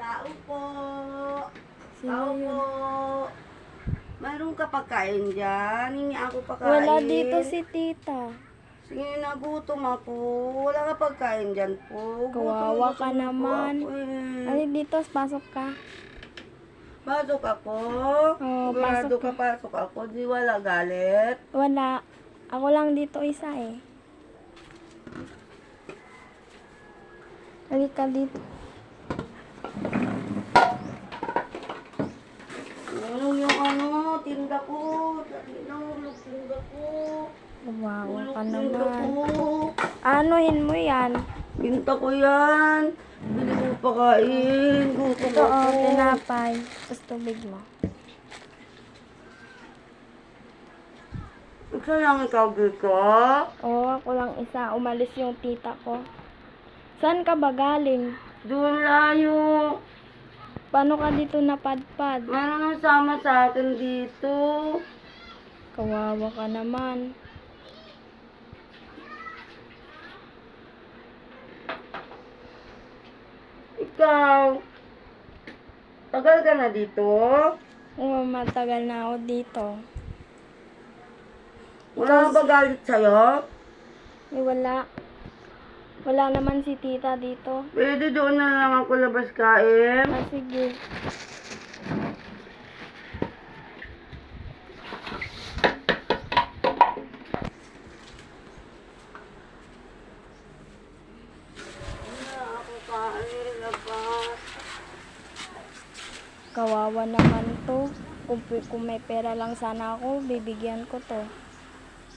Tao po. Sino Tao yun? po. Mayroon ka pagkain dyan? Hindi ako pagkain. Wala dito si tita. Sige, nagutom ako. Wala ka pagkain dyan po. Kawawa ka Gutom naman. po ako eh. Ali dito, pasok ka. Pasok ako? Oo, Sigurado pasok ka pasok ako. Di wala galit. Wala. Ako lang dito isa eh. Halika dito. Anong yung ano, tinda ko. Dali na, ulog tinda ko. Kawawa Ulog ka tinda naman. ko. Anuhin mo yan? Binta ko yan. Bili ko pakain. Gutom Ito ako. tinapay. Tapos tubig mo. Isa lang ikaw dito. Oo, ako lang isa. Umalis yung tita ko. Saan ka ba galing? Doon layo. Paano ka dito napadpad? Meron nang sama sa akin dito. Kawawa ka naman. Ikaw. Tagal ka na dito. Oo, matagal na ako dito. Wala ba galit sa'yo? Eh, wala. Wala naman si tita dito. Pwede doon na lang ako labas kain. Ah, sige. Wala ako kain. Labas. Kawawa naman to. Kung may pera lang sana ako, bibigyan ko to.